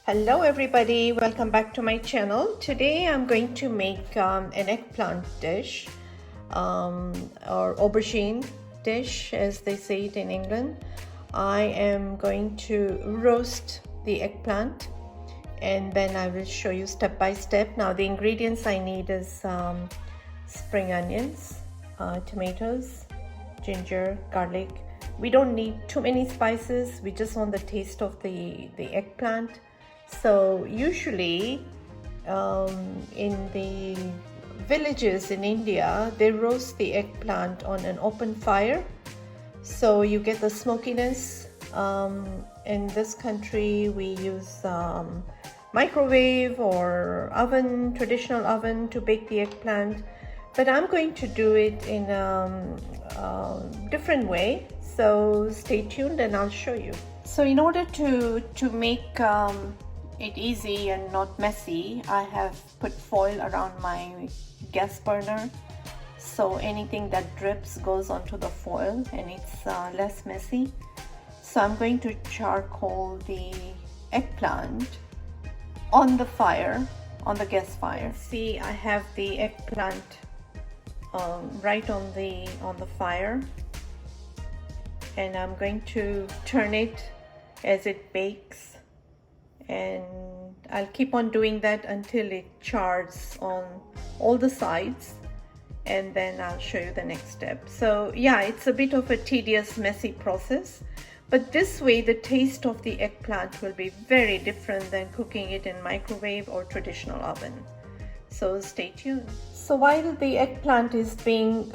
Hello everybody, welcome back to my channel. Today I'm going to make an eggplant dish or aubergine dish as they say it in England. I am going to roast the eggplant and then I will show you step by step. Now the ingredients I need is spring onions, tomatoes, ginger, garlic. We don't need too many spices, we just want the taste of the eggplant. So usually in the villages in India, they roast the eggplant on an open fire. So you get the smokiness. In this country, we use microwave or oven, traditional oven to bake the eggplant. But I'm going to do it in a different way. So stay tuned and I'll show you. So in order to make it easy and not messy, I have put foil around my gas burner, so anything that drips goes onto the foil and it's less messy. So I'm going to charcoal the eggplant on the fire, on the gas fire. See, I have the eggplant right on the fire, and I'm going to turn it as it bakes. And I'll keep on doing that until it chars on all the sides, and then I'll show you the next step. So yeah, it's a bit of a tedious, messy process, but this way the taste of the eggplant will be very different than cooking it in microwave or traditional oven. So stay tuned. So while the eggplant is being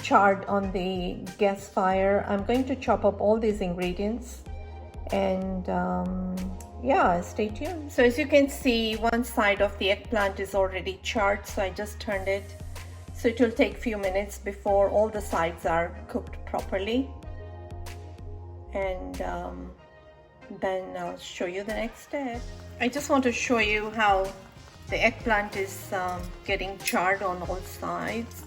charred on the gas fire, I'm going to chop up all these ingredients and yeah, stay tuned. So as you can see, one side of the eggplant is already charred, so I just turned it. So it will take a few minutes before all the sides are cooked properly, and then I'll show you the next step. I just want to show you how the eggplant is getting charred on all sides.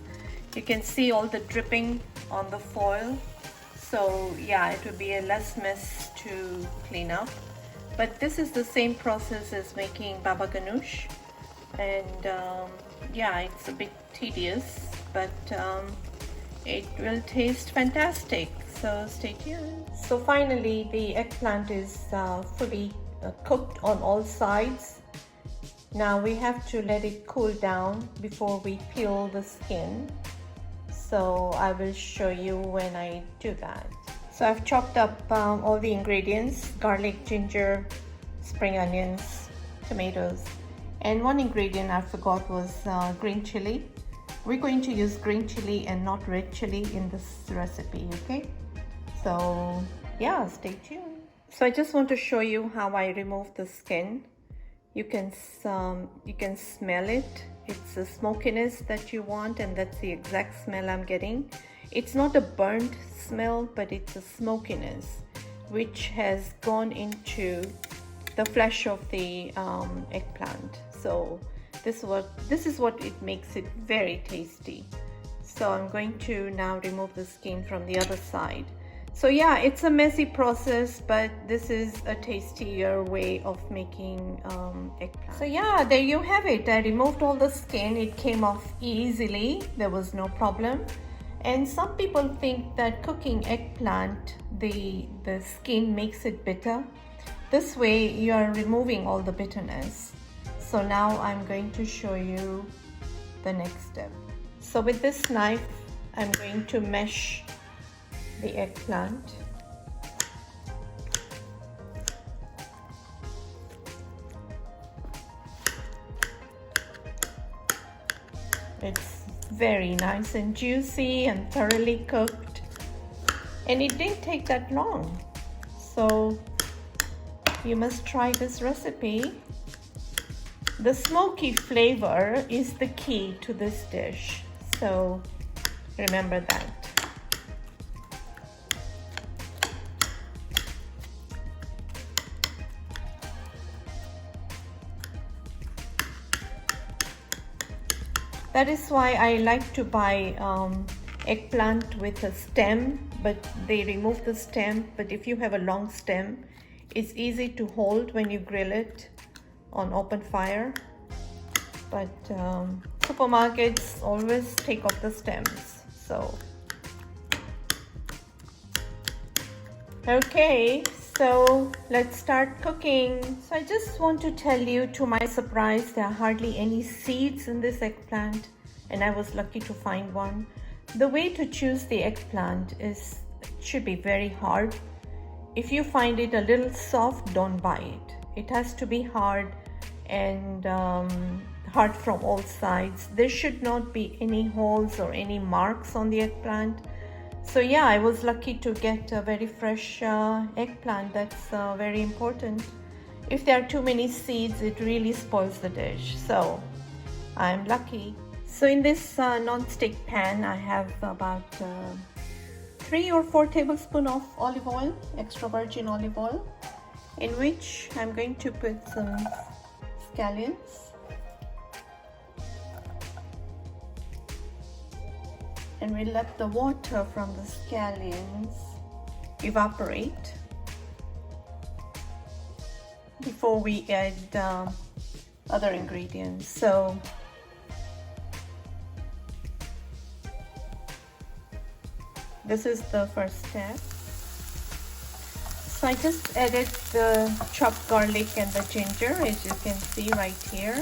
You can see all the dripping on the foil. So yeah, it will be a less mess to clean up. But this is the same process as making baba ganoush, and yeah, it's a bit tedious, but it will taste fantastic, so stay tuned. So finally the eggplant is fully cooked on all sides. Now we have to let it cool down before we peel the skin, so I will show you when I do that. So I've chopped up all the ingredients: garlic, ginger, spring onions, tomatoes, and one ingredient I forgot was green chili. We're going to use green chili and not red chili in this recipe, okay? So yeah, stay tuned. So I just want to show you how I remove the skin. You can smell it. It's the smokiness that you want, and that's the exact smell I'm getting. It's not a burnt smell, but it's a smokiness which has gone into the flesh of the eggplant. So this is what it makes it very tasty. So I'm going to now remove the skin from the other side. So yeah, it's a messy process, but this is a tastier way of making eggplant. So yeah, there you have it. I removed all the skin. It came off easily. There was no problem. And some people think that cooking eggplant, the skin makes it bitter. This way you are removing all the bitterness. So now I'm going to show you the next step. So with this knife, I'm going to mesh the eggplant. It's very nice and juicy and thoroughly cooked, and it didn't take that long. So you must try this recipe. The smoky flavor is the key to this dish, so remember that. That is why I like to buy eggplant with a stem, but they remove the stem. But if you have a long stem, It's easy to hold when you grill it on open fire, but supermarkets always take off the stems. So okay, so let's start cooking. So I just want to tell you, to my surprise, there are hardly any seeds in this eggplant, and I was lucky to find one. The way to choose the eggplant should be very hard. If you find it a little soft, don't buy it. It has to be hard and hard from all sides. There should not be any holes or any marks on the eggplant. So yeah, I was lucky to get a very fresh eggplant. That's very important. If there are too many seeds, it really spoils the dish. So I'm lucky. So in this non-stick pan, I have about 3 or 4 tablespoons of olive oil, extra virgin olive oil, in which I'm going to put some scallions. And we'll let the water from the scallions evaporate before we add other ingredients. So this is the first step. So I just added the chopped garlic and the ginger, as you can see right here,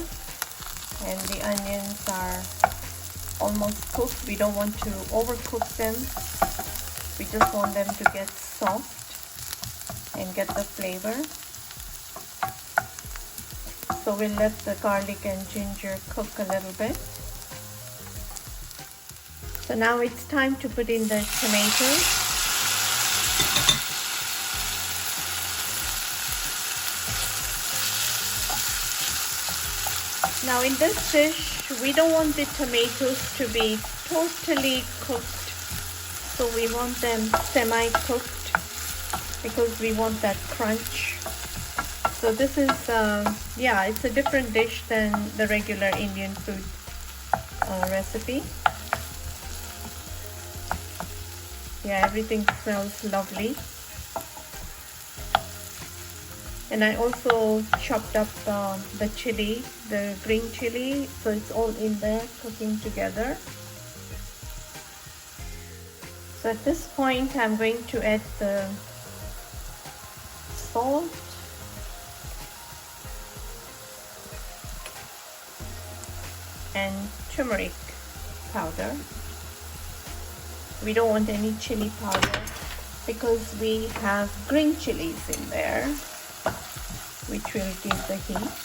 and the onions are almost cooked. We don't want to overcook them. We just want them to get soft and get the flavor. So we'll let the garlic and ginger cook a little bit. So now it's time to put in the tomatoes. Now in this dish, we don't want the tomatoes to be totally cooked, so we want them semi-cooked because we want that crunch. So this is, yeah, it's a different dish than the regular Indian food recipe. Yeah, everything smells lovely. And I also chopped up the chili, the green chili, so it's all in there cooking together. So at this point, I'm going to add the salt, and turmeric powder. We don't want any chili powder because we have green chilies in there, which will give the heat.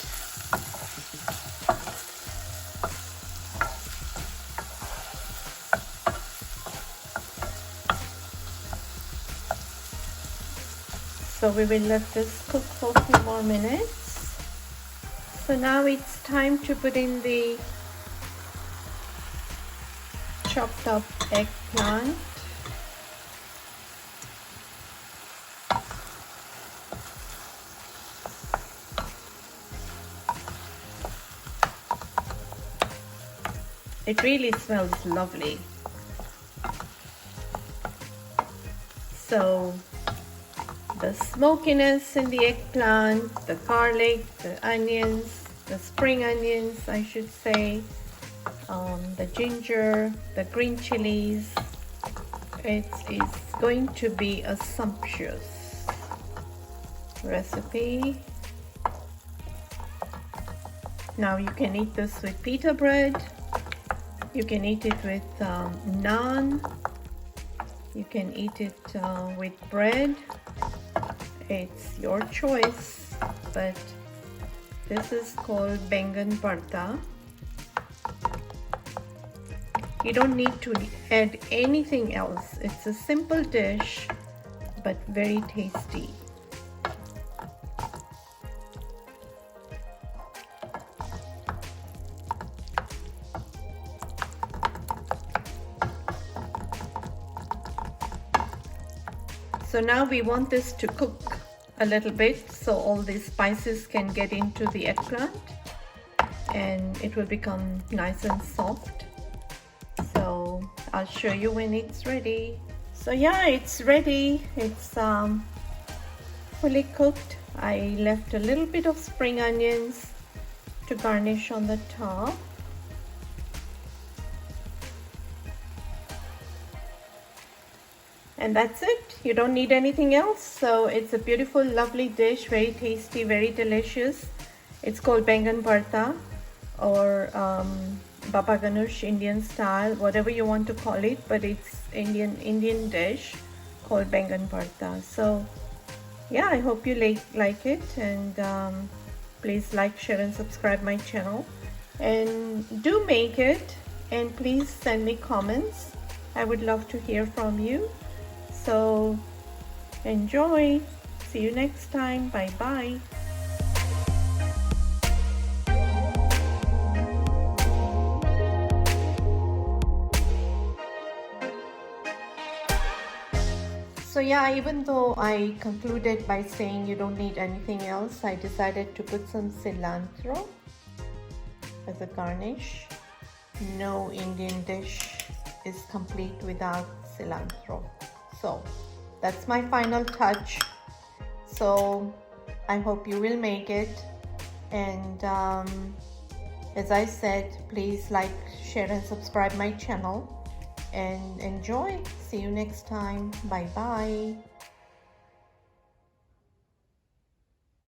So we will let this cook for a few more minutes. So now it's time to put in the chopped up eggplant. It really smells lovely. So the smokiness in the eggplant, the garlic, the onions, the spring onions, I should say, the ginger, the green chilies. It is going to be a sumptuous recipe. Now you can eat this with pita bread. You can eat it with naan. You can eat it with bread. It's your choice, but this is called Baingan Bharta. You don't need to add anything else. It's a simple dish, but very tasty. So now we want this to cook a little bit so all the spices can get into the eggplant and it will become nice and soft. So I'll show you when it's ready. So yeah, it's ready. It's fully cooked. I left a little bit of spring onions to garnish on the top. And that's it. You don't need anything else. So it's a beautiful, lovely dish, very tasty, very delicious. It's called Baingan Bharta, or Baba Ganush Indian style, whatever you want to call it, but it's Indian dish called Baingan Bharta. So yeah, I hope you like it, and please like, share and subscribe my channel, and do make it, and please send me comments. I would love to hear from you. So enjoy. See you next time. Bye bye. So yeah, even though I concluded by saying you don't need anything else, I decided to put some cilantro as a garnish. No Indian dish is complete without cilantro. So that's my final touch. So I hope you will make it, and as I said, please like, share and subscribe my channel, and enjoy. See you next time. Bye bye.